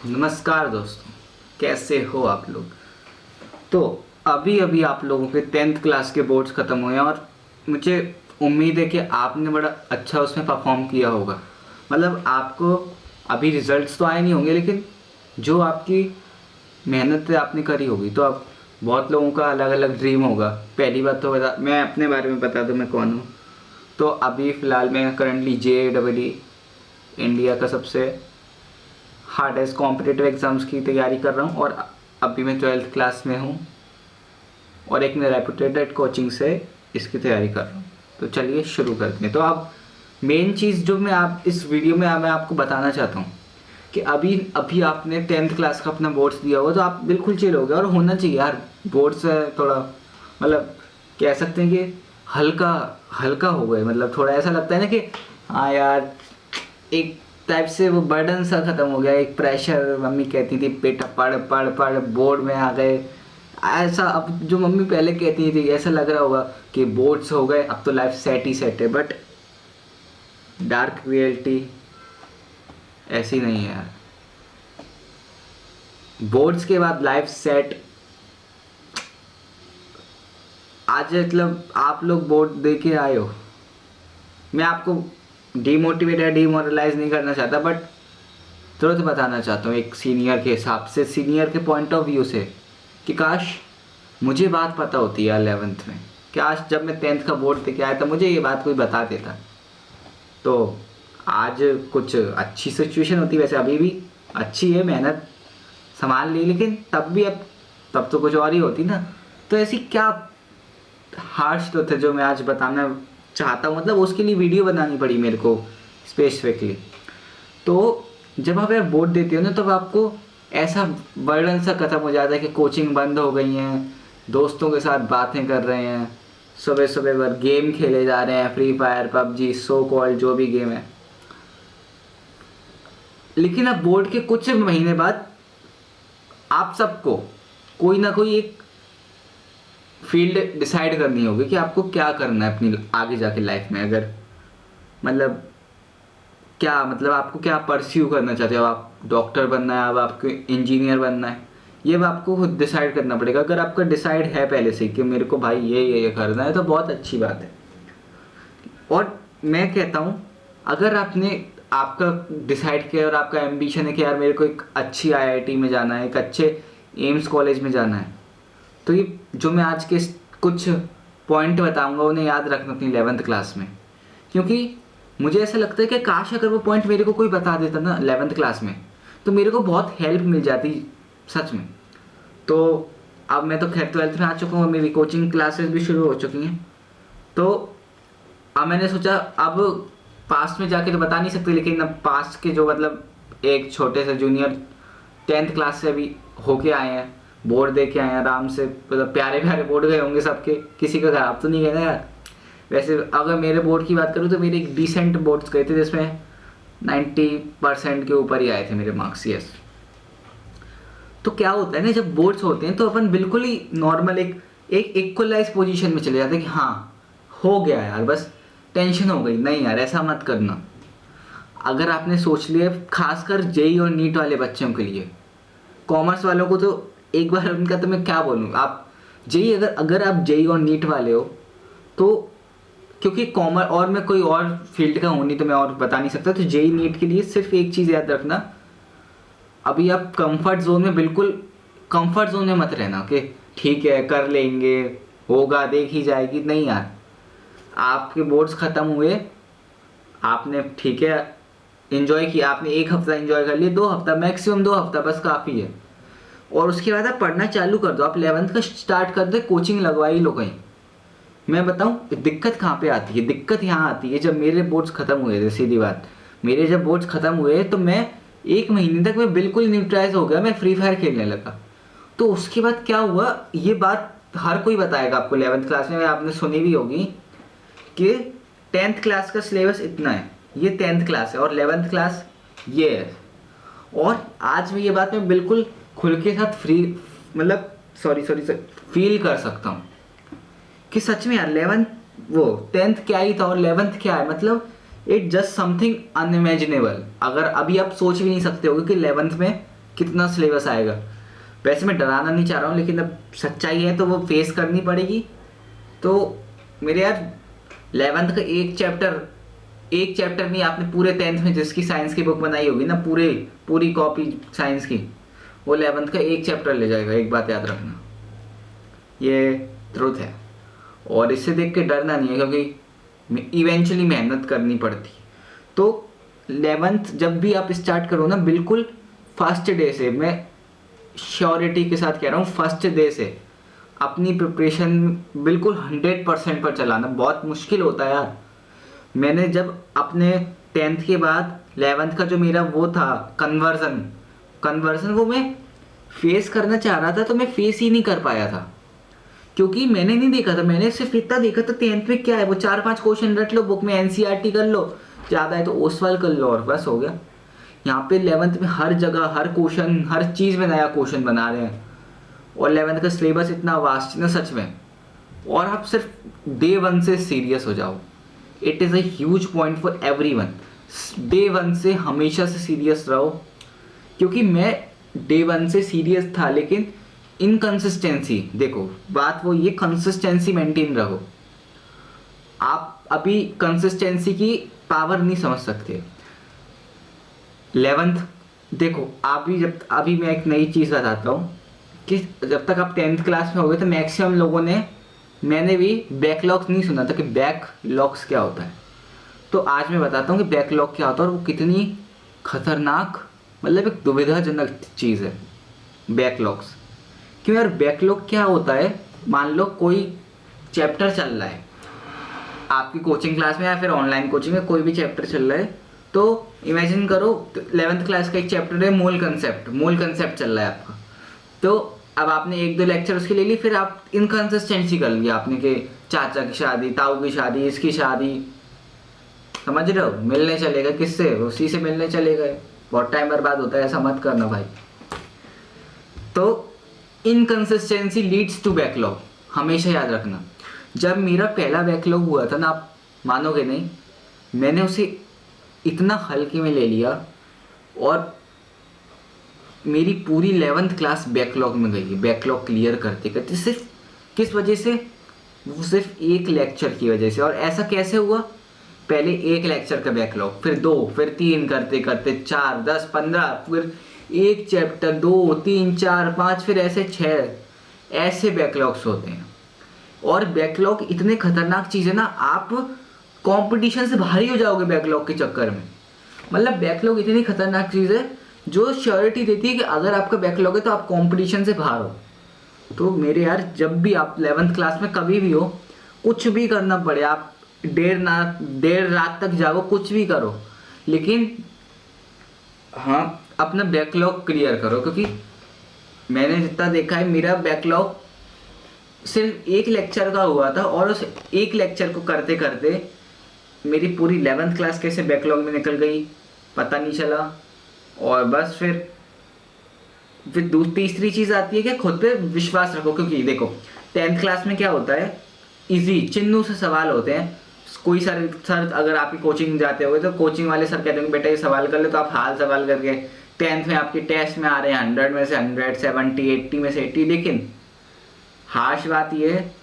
नमस्कार दोस्तों, कैसे हो आप लोग। तो अभी अभी आप लोगों के 10th क्लास के बोर्ड्स ख़त्म हुए हैं और मुझे उम्मीद है कि आपने बड़ा अच्छा उसमें परफॉर्म किया होगा। मतलब आपको अभी रिजल्ट्स तो आए नहीं होंगे, लेकिन जो आपकी मेहनत आपने करी होगी, तो अब बहुत लोगों का अलग अलग ड्रीम होगा। पहली बात तो मैं अपने बारे में बता दूं मैं कौन हूँ। तो अभी फ़िलहाल मैं करंटली JEE इंडिया का सबसे हार्डेस्ट कॉम्पिटिटिव एग्ज़ाम्स की तैयारी कर रहा हूँ और अभी मैं 12th क्लास में हूँ और एक मैं रेपुटेड कोचिंग से इसकी तैयारी कर रहा हूँ। तो चलिए शुरू करते हैं। तो अब मेन चीज़ जो मैं आप इस वीडियो में मैं आपको बताना चाहता हूँ कि अभी अभी आपने 10th क्लास का अपना बोर्ड्स दिया होगा, तो आप बिल्कुल चिल हो गए और होना चाहिए यार। बोर्ड्स है थोड़ा, मतलब कह सकते हैं कि हल्का हल्का हो गए। मतलब थोड़ा ऐसा लगता है ना कि हाँ यार, एक टाइप से वो बर्डन सा खत्म हो गया, एक प्रेशर। मम्मी कहती थी बेटा पढ़ पढ़ पढ़, बोर्ड में आ गए। ऐसा अब जो मम्मी पहले कहती थी ऐसा लग रहा होगा कि बोर्ड्स हो गए, अब तो लाइफ सेट ही सेट है। बट डार्क रियलिटी ऐसी नहीं है यार। बोर्ड्स के बाद लाइफ सेट आज, मतलब आप लोग बोर्ड दे के आए हो, मैं आपको डीमोटिवेट या डीमोरलाइज नहीं करना चाहता, बट तुरंत बताना चाहता हूँ एक सीनियर के हिसाब से, सीनियर के पॉइंट ऑफ व्यू से, कि काश मुझे बात पता होती है 11th में। काश जब मैं 10th का बोर्ड दे के आया था मुझे ये बात कोई बता देता, तो आज कुछ अच्छी सिचुएशन होती। वैसे अभी भी अच्छी है, मेहनत संभाल ली, लेकिन तब भी अब तब तो कुछ और ही होती ना। तो ऐसी क्या हार्श तो थे जो मैं आज बताना चाहता हूँ, मतलब उसके लिए वीडियो बनानी पड़ी मेरे को स्पेसिफिकली। तो जब आप यार बोर्ड देते हो ना, तब आपको ऐसा बर्डन सा खत्म हो जाता है कि कोचिंग बंद हो गई हैं, दोस्तों के साथ बातें कर रहे हैं, सुबह सुबह भर गेम खेले जा रहे हैं, free fire PUBG so called जो भी गेम है। लेकिन अब बोर्ड के कुछ महीने बाद आप सबको कोई ना कोई एक फील्ड डिसाइड करनी होगी कि आपको क्या करना है अपनी आगे जाके लाइफ में। अगर मतलब क्या, मतलब आपको क्या परस्यू करना चाहते हो, आप डॉक्टर बनना है, अब आपको इंजीनियर बनना है, ये अब आपको खुद डिसाइड करना पड़ेगा। अगर आपका डिसाइड है पहले से कि मेरे को भाई ये करना है, तो बहुत अच्छी बात है। और मैं कहता हूँ, अगर आपने आपका डिसाइड किया और आपका एम्बिशन है कि यार मेरे को एक अच्छी IIT में जाना है, एक अच्छे एम्स कॉलेज में जाना है, तो ये जो मैं आज के कुछ पॉइंट बताऊंगा उन्हें याद रखना अपनी 11th क्लास में। क्योंकि मुझे ऐसा लगता है कि काश अगर वो पॉइंट मेरे को कोई बता देता ना 11th क्लास में, तो मेरे को बहुत हेल्प मिल जाती सच में। तो अब मैं तो खैर 12th में आ चुका हूँ, मेरी कोचिंग क्लासेस भी शुरू हो चुकी हैं। तो अब मैंने सोचा, अब पास्ट में जाके तो बता नहीं सकते, लेकिन अब पास्ट के जो मतलब एक छोटे से जूनियर 10th क्लास से अभी होके आए हैं, बोर्ड दे के आए हैं आराम से, मतलब प्यारे प्यारे बोर्ड गए होंगे सबके, किसी का खराब तो नहीं गए ना यार। वैसे अगर मेरे बोर्ड की बात करूँ तो मेरे एक डिसेंट बोर्ड्स गए थे, जिसमें 90% के ऊपर ही आए थे मेरे मार्क्स। यस। तो क्या होता है ना, जब बोर्ड्स होते हैं तो अपन बिल्कुल ही नॉर्मल एक एक इक्वलाइज पोजीशन में चले जाते हैं कि हाँ हो गया यार, बस टेंशन हो गई। नहीं यार, ऐसा मत करना। अगर आपने सोच लिया, खासकर JEE और नीट वाले बच्चों के लिए, कॉमर्स वालों को तो एक बार उनका तो मैं क्या बोलूँ। आप JEE, अगर अगर आप JEE और नीट वाले हो, तो क्योंकि कॉमर्स और मैं कोई और फील्ड का हूँ नहीं तो मैं और बता नहीं सकता, तो JEE नीट के लिए सिर्फ एक चीज़ याद रखना, अभी आप कंफर्ट जोन में, बिल्कुल कंफर्ट जोन में मत रहना कि ठीक है कर लेंगे, होगा देख ही जाएगी। नहीं यार, आपके बोर्ड्स ख़त्म हुए, आपने ठीक है इन्जॉय किया, आपने एक हफ्ता इन्जॉय कर लिया, 2 हफ्ता, मैक्सिमम 2 हफ्ता बस काफ़ी है। और उसके बाद आप पढ़ना चालू कर दो, आप 11th का स्टार्ट कर दो, कोचिंग लगवा ही लो कहीं। मैं बताऊं दिक्कत कहाँ पे आती है, दिक्कत यहाँ आती है जब मेरे बोर्ड्स ख़त्म हुए थे। सीधी बात, मेरे जब बोर्ड्स ख़त्म हुए तो मैं 1 महीने तक मैं बिल्कुल न्यूट्रलाइज हो गया, मैं फ्री फायर खेलने लगा। तो उसके बाद क्या हुआ, ये बात हर कोई बताएगा आपको 11th क्लास में, आपने सुनी भी होगी कि 10th क्लास का सिलेबस इतना है, ये 10th क्लास है, और 11th क्लास ये है। और आज मैं ये बात मैं बिल्कुल खुल के साथ फ्री, मतलब सॉरी सॉरी सर, फील कर सकता हूँ कि सच में यार 11th वो 10th क्या ही था और 11th क्या है। मतलब इट जस्ट समथिंग अनइमेजिनेबल। अगर अभी आप सोच भी नहीं सकते होगे कि 11th में कितना सिलेबस आएगा। वैसे मैं डराना नहीं चाह रहा हूँ, लेकिन अब सच्चाई है तो वो फेस करनी पड़ेगी। तो मेरे यार 11th का एक चैप्टर में आपने पूरे 10th में जिसकी साइंस की बुक बनाई होगी ना, पूरी कॉपी साइंस की, वो 11th का एक चैप्टर ले जाएगा। एक बात याद रखना, ये ट्रुथ है। और इससे देख के डरना नहीं है, क्योंकि इवेंचुअली मेहनत करनी पड़ती। तो 11th जब भी आप स्टार्ट करो ना, बिल्कुल फर्स्ट डे से, मैं श्योरिटी के साथ कह रहा हूँ, फर्स्ट डे से अपनी प्रिपरेशन बिल्कुल 100% पर चलाना। बहुत मुश्किल होता है यार। मैंने जब अपने 10th के बाद 11th का जो मेरा वो था कन्वर्जन वो मैं फेस करना चाह रहा था, तो मैं फेस ही नहीं कर पाया था, क्योंकि मैंने नहीं देखा था। मैंने सिर्फ इतना देखा था 10th में क्या है, वो 4-5 क्वेश्चन रट लो, बुक में एनसीईआरटी कर लो, ज़्यादा है तो ओसवाल कर लो, और बस हो गया। यहाँ पे 11th में हर जगह हर क्वेश्चन, हर चीज़ में नया क्वेश्चन बना रहे हैं। और 11th का सिलेबस इतना वास्ट है ना सच में। और आप सिर्फ डे 1 से सीरियस हो जाओ। It is a huge point for everyone. Day 1 से हमेशा से सीरियस रहो, क्योंकि मैं डे 1 से सीरियस था, लेकिन इनकंसिस्टेंसी, देखो बात वो ये, कंसिस्टेंसी मेंटेन रहो। आप अभी कंसिस्टेंसी की पावर नहीं समझ सकते। 11th देखो, अभी मैं एक नई चीज़ बताता हूँ कि जब तक आप 10th क्लास में हो गए तो मैक्सिमम लोगों ने, मैंने भी बैकलॉग्स नहीं सुना था कि बैकलॉग्स क्या होता है। तो आज मैं बताता हूँ कि बैकलॉग क्या होता है और वो कितनी खतरनाक, मतलब एक दुविधाजनक चीज़ है बैकलॉग्स। क्यों यार, बैकलॉग क्या होता है? मान लो कोई चैप्टर चल रहा है आपकी कोचिंग क्लास में या फिर ऑनलाइन कोचिंग में, कोई भी चैप्टर चल रहा है, तो इमेजिन करो 11th क्लास का एक चैप्टर है मूल कंसेप्ट चल रहा है आपका। तो अब आपने 1-2 लेक्चर उसके ले ली, फिर आप इनकंसिस्टेंसी कर लिया आपने कि चाचा की शादी, ताऊ की शादी, इसकी शादी, समझ रहे हो, मिलने चले गए, किससे? उसी से मिलने चले गए। बहुत टाइम बर्बाद होता है, ऐसा मत करना भाई। तो इनकंसिस्टेंसी लीड्स टू बैकलॉग, हमेशा याद रखना। जब मेरा पहला बैकलॉग हुआ था ना, आप मानोगे नहीं, मैंने उसे इतना हल्के में ले लिया और मेरी पूरी 11th क्लास बैकलॉग में गई। बैकलॉग क्लियर करते करते, सिर्फ किस वजह से? वो सिर्फ एक लेक्चर की वजह से। और ऐसा कैसे हुआ? पहले एक लेक्चर का बैकलॉग, फिर 2, फिर 3, करते करते 4, 10, 15, फिर एक चैप्टर, 2, 3, 4, 5, फिर ऐसे 6, ऐसे बैकलॉग्स होते हैं। और बैकलॉग इतने खतरनाक चीज़ है ना, आप कंपटीशन से बाहर ही हो जाओगे बैकलॉग के चक्कर में। मतलब बैकलॉग इतनी खतरनाक चीज़ है जो श्योरिटी देती है कि अगर आपका बैकलॉग है तो आप कंपटीशन से बाहर हो। तो मेरे यार, जब भी आप 11th क्लास में कभी भी हो, कुछ भी करना पड़े, आप देर रात तक जागो, कुछ भी करो, लेकिन हाँ, अपना बैकलॉग क्लियर करो। क्योंकि मैंने जितना देखा है, मेरा बैकलॉग सिर्फ एक लेक्चर का हुआ था, और उस एक लेक्चर को करते करते मेरी पूरी 11th क्लास कैसे बैकलॉग में निकल गई पता नहीं चला। और बस फिर तीसरी चीज़ आती है कि खुद पे विश्वास रखो। क्योंकि देखो 10th क्लास में क्या होता है, इजी चिन्नू से सवाल होते हैं। कोई सर अगर आपकी कोचिंग जाते हो तो कोचिंग वाले सर कहते हैं बेटा ये सवाल कर ले, तो आप हाल सवाल करके 10th में आपके टेस्ट में आ रहे हैं 100 में से 100, 70, 80 में से 80। लेकिन हार्श बात ये है,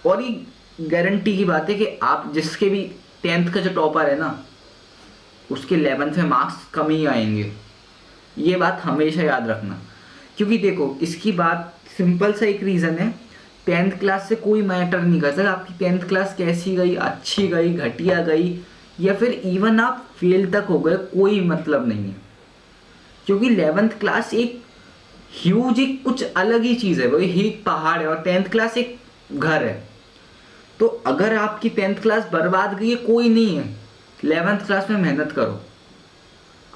और ये गारंटी की बात है कि आप जिसके भी 10th का जो टॉपर है ना, उसके 11th में मार्क्स कम ही आएंगे। ये बात हमेशा याद रखना। क्योंकि देखो, इसकी बात सिंपल सा एक रीज़न है, 10th क्लास से कोई मैटर नहीं कर सकता आपकी 10th क्लास कैसी गई, अच्छी गई, घटिया गई, या फिर इवन आप फेल तक हो गए, कोई मतलब नहीं है। क्योंकि 11th क्लास एक ह्यूज, एक कुछ अलग ही चीज़ है, वो ही एक पहाड़ है, और 10th क्लास एक घर है। तो अगर आपकी 10th क्लास बर्बाद गई है, कोई नहीं है, 11th क्लास में मेहनत करो,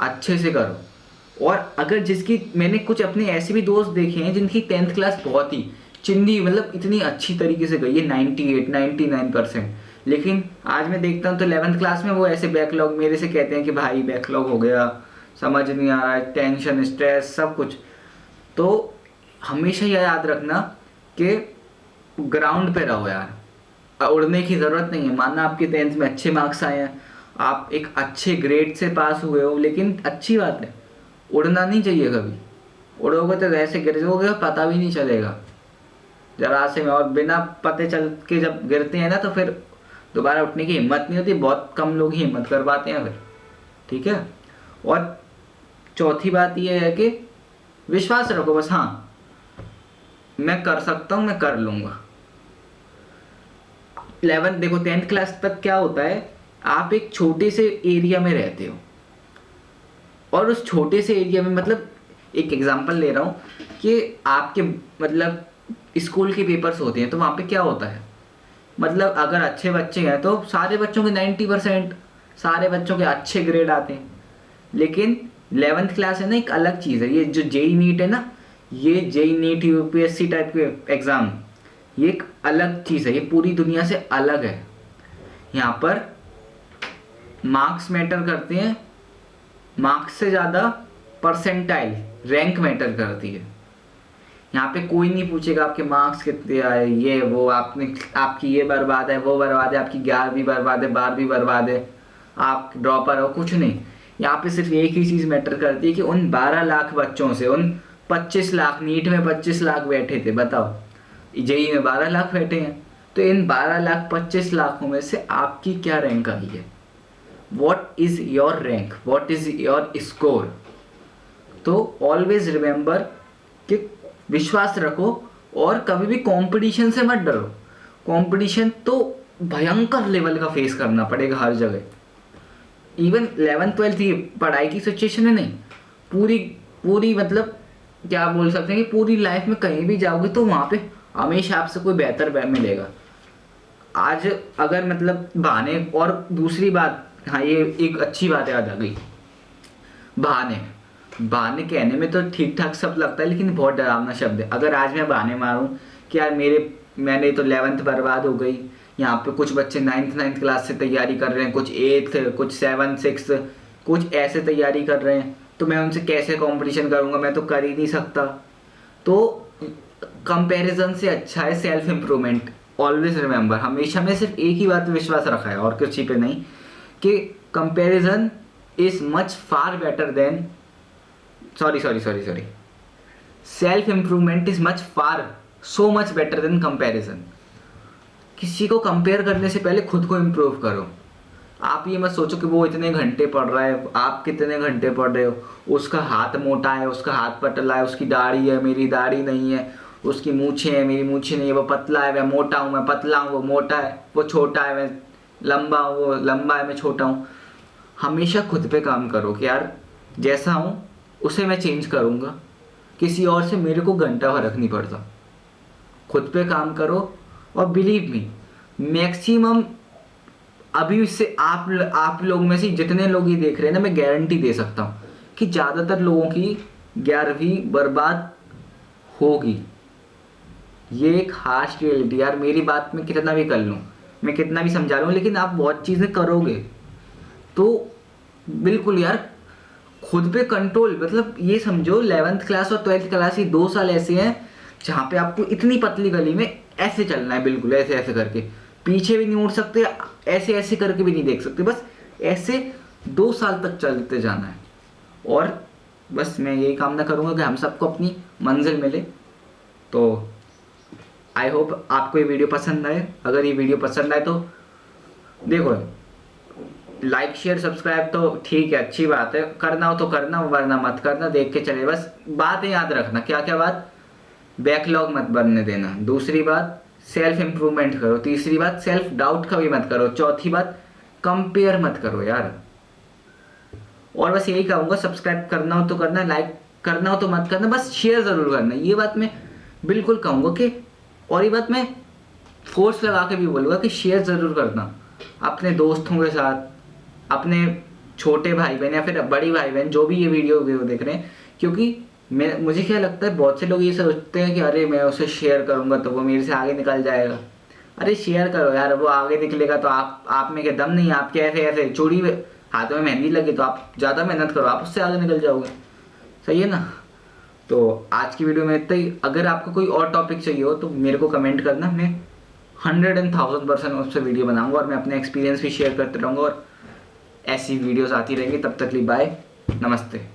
अच्छे से करो। और अगर जिसकी, मैंने कुछ अपने ऐसे भी दोस्त देखे हैं जिनकी 10th क्लास बहुत ही चिंदी, मतलब इतनी अच्छी तरीके से गई है, 98, 99%। लेकिन आज मैं देखता हूँ तो 11th क्लास में वो ऐसे बैकलॉग मेरे से कहते हैं कि भाई बैकलॉग हो गया, समझ नहीं आ रहा है, टेंशन, स्ट्रेस, सब कुछ। तो हमेशा यह याद रखना कि ग्राउंड पे रहो यार, उड़ने की ज़रूरत नहीं है। माना आपके 10th में अच्छे मार्क्स आए हैं, आप एक अच्छे ग्रेड से पास हुए हो, लेकिन अच्छी बात है, उड़ना नहीं चाहिए कभी। उड़ोगे तो ऐसे गिर जाओगे, पता भी नहीं चलेगा जरा से में। और बिना पते चल के जब गिरते हैं ना तो फिर दोबारा उठने की हिम्मत नहीं होती, बहुत कम लोग ही हिम्मत कर पाते हैं फिर। ठीक है। और चौथी बात ये है कि विश्वास रखो बस, हाँ मैं कर सकता हूँ, मैं कर लूँगा। 11 देखो 10th क्लास तक क्या होता है, आप एक छोटे से एरिया में रहते हो, और उस छोटे से एरिया में मतलब एक एग्जांपल ले रहा हूँ कि आपके मतलब स्कूल के पेपर्स होते हैं, तो वहाँ पे क्या होता है, मतलब अगर अच्छे बच्चे हैं तो सारे बच्चों के 90% सारे बच्चों के अच्छे ग्रेड आते हैं। लेकिन 11th क्लास है ना, एक अलग चीज़ है। ये जो जेई नीट है ना, ये जेई नीट यूपीएससी टाइप के एग्ज़ाम, ये एक अलग चीज़ है, ये पूरी दुनिया से अलग है। यहाँ पर मार्क्स मैटर करते हैं, मार्क्स से ज़्यादा परसेंटाइल रैंक मैटर करती है। यहाँ पे कोई नहीं पूछेगा आपके मार्क्स कितने आए, ये वो, आपने आपकी ये बर्बाद है, वो बर्बाद है, आपकी 11वीं बर्बाद है, 12वीं बर्बाद है, आप ड्रॉपर हो, कुछ नहीं। यहाँ पे सिर्फ एक ही चीज़ मैटर करती है कि उन 12 लाख बच्चों से, उन 25 लाख, नीट में 25 लाख बैठे थे, बताओ जेई में 12 लाख बैठे हैं, तो इन 12 लाख 25 लाखों में से आपकी क्या रैंक आई है, what is your rank, what is your score. तो ऑलवेज रिमेंबर कि विश्वास रखो, और कभी भी कंपटीशन से मत डरो। कंपटीशन तो भयंकर लेवल का फेस करना पड़ेगा हर जगह। इवन 11th-12th ये पढ़ाई की सिचुएशन है नहीं, पूरी पूरी मतलब क्या बोल सकते हैं कि पूरी लाइफ में कहीं भी जाओगे तो वहाँ पे हमेशा आपसे कोई बेहतर मिलेगा। आज अगर मतलब बहाने, और दूसरी बात, हाँ ये एक अच्छी बात याद आ गई, बहाने बहाने कहने में तो ठीक ठाक सब लगता है, लेकिन बहुत डरावना शब्द है। अगर आज मैं बहाने मारूं कि यार मैंने तो 11th बर्बाद हो गई, यहाँ पे कुछ बच्चे 9th क्लास से तैयारी कर रहे हैं, कुछ 8th, कुछ 7th 6th, कुछ ऐसे तैयारी कर रहे हैं, तो मैं उनसे कैसे कंपटीशन करूँगा, मैं तो कर ही नहीं सकता। तो कंपैरिजन से अच्छा है सेल्फ इम्प्रूवमेंट। ऑलवेज रिमेंबर, हमेशा मैं सिर्फ एक ही बात पे विश्वास रखा है और किसी पे नहीं, कि comparison is much far better than sorry self improvement is much far so much better than comparison. किसी को कंपेयर करने से पहले खुद को इम्प्रूव करो। आप ये मत सोचो कि वो इतने घंटे पढ़ रहा है, आप कितने घंटे पढ़ रहे हो, उसका हाथ मोटा है, उसका हाथ पतला है, उसकी दाढ़ी है, मेरी दाढ़ी नहीं है, उसकी मूछें है, मेरी मूछें नहीं है, वो पतला है, मैं मोटा हूँ, मैं पतला हूँ, वो मोटा है, वो छोटा है, मैं लंबा हूँ, वो लंबा है, मैं छोटा हूँ। हमेशा खुद पे काम करो कि यार जैसा हूँ उसे मैं चेंज करूँगा, किसी और से मेरे को घंटा फर्क नहीं पड़ता। खुद पे काम करो, और बिलीव मी, मैक्सिमम अभी से आप लोग में से जितने लोग ये देख रहे हैं ना, मैं गारंटी दे सकता हूँ कि ज़्यादातर लोगों की 11वीं बर्बाद होगी। ये एक हार्श रियलिटी। यार मेरी बात में कितना भी कर लूँ, मैं कितना भी समझा लूँ, लेकिन आप बहुत चीज़ें करोगे तो बिल्कुल यार खुद पे कंट्रोल। मतलब ये समझो 11th क्लास और 12th क्लास ही 2 साल ऐसे हैं जहाँ पे आपको इतनी पतली गली में ऐसे चलना है, बिल्कुल ऐसे ऐसे करके, पीछे भी नहीं उड़ सकते, ऐसे ऐसे करके भी नहीं देख सकते, बस ऐसे 2 साल तक चलते जाना है। और बस मैं यही कामना करूँगा कि हम सबको अपनी मंजिल मिले। तो आई होप आपको ये वीडियो पसंद आए। अगर ये वीडियो पसंद आए तो देखो, लाइक शेयर सब्सक्राइब तो ठीक है, अच्छी बात है, करना हो तो करना, वरना मत करना, देख के चले। बस बातें याद रखना, क्या क्या बात, बैकलॉग मत बनने देना। दूसरी बात सेल्फ इम्प्रूवमेंट करो। तीसरी बात सेल्फ डाउट कभी मत करो। चौथी बात कंपेयर मत करो यार। और बस यही कहूँगा, सब्सक्राइब करना हो तो करना, लाइक करना हो तो मत करना, बस शेयर ज़रूर करना। ये बात मैं बिल्कुल कहूँगा कि, और ये बात मैं फोर्स लगा के भी बोलूँगा कि शेयर ज़रूर करना अपने दोस्तों के साथ, अपने छोटे भाई बहन या फिर बड़ी भाई बहन जो भी ये वीडियो देख रहे हैं। क्योंकि मुझे क्या लगता है, बहुत से लोग ये सोचते हैं कि अरे मैं उसे शेयर करूँगा तो वो मेरे से आगे निकल जाएगा। अरे शेयर करो यार, वो आगे निकलेगा तो आप में क्या दम नहीं है, आपके ऐसे ऐसे चूड़ी हाथों में मेहंदी लगी तो आप ज़्यादा मेहनत करो, आप उससे आगे निकल जाओगे। सही है ना। तो आज की वीडियो में इतना ही। अगर आपको कोई और टॉपिक चाहिए हो तो मेरे को कमेंट करना, मैं 100,000% उससे वीडियो बनाऊंगा, और मैं अपने एक्सपीरियंस भी शेयर करते रहूँगा, और ऐसी वीडियोस आती रहेंगी। तब तक के लिए बाय, नमस्ते।